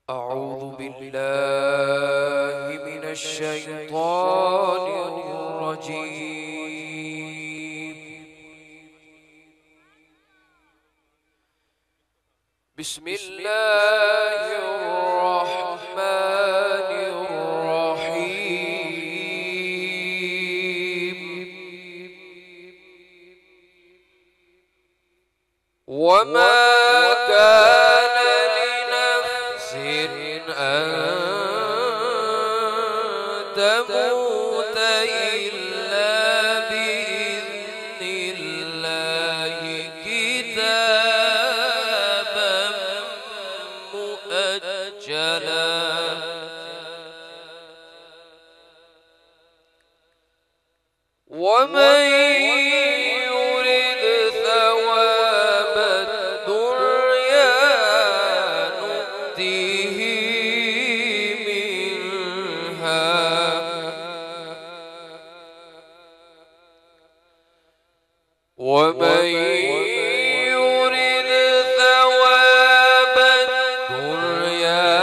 أعوذ بالله من الشيطان الرجيم. بسم الله الرحمن الرحيم. وما كان لنفس أن تموت إلا بإذن الله كتابا مؤجلا. ومن يرد ثواب الدنيا نؤته منها ومن يرد ثواب الدنيا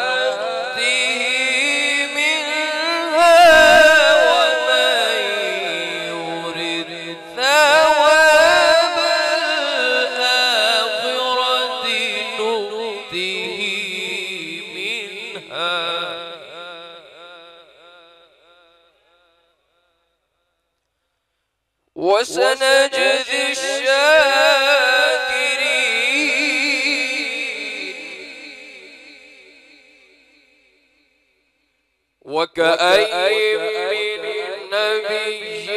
نؤته منها ومن يرد ثواب الآخرة نؤته منها وسنجزي الشاكرين. وكأين من نبي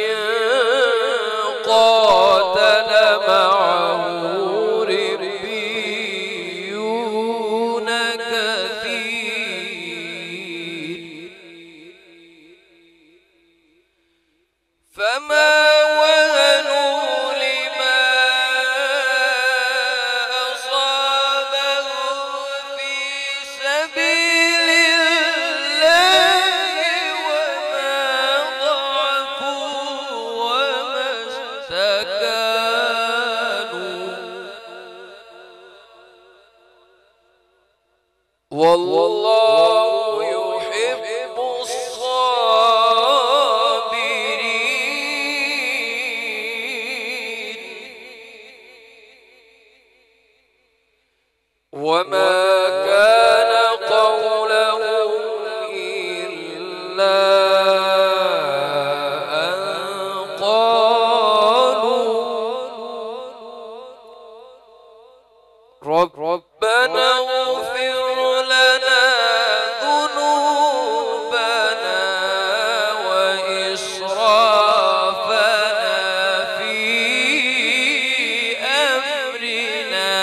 قاتل معه ربيون كثير فما وهنوا لما أصابهم في سبيل الله وما ضعفوا وما استكانوا والله يحب الصابرين. وما كان قولهم إلا أن قالوا ربنا اغفر لنا ذنوبنا وإسرافنا في أمرنا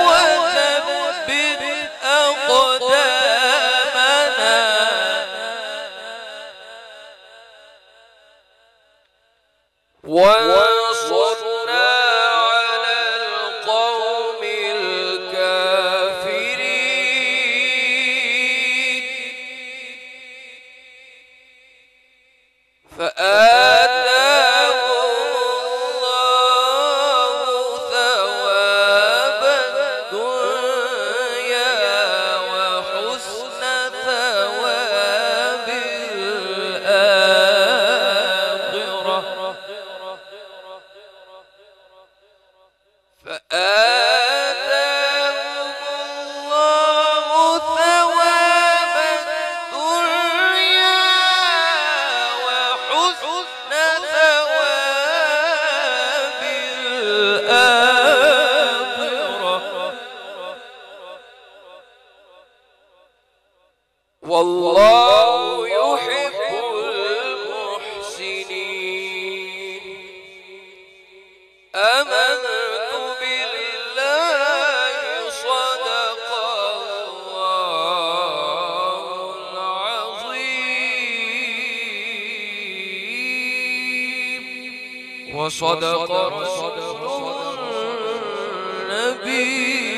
وثبت أقدامنا وانصرنا على القوم الكافرين. فآتاهم الله ثواب الدنيا وحسن ثواب الآخرة. فآتاهم الله ثواب الدنيا وحسن ثواب الآخرة والله يحب المحسنين. آمنت بالله صدق الله العظيم وصدق رسوله النبي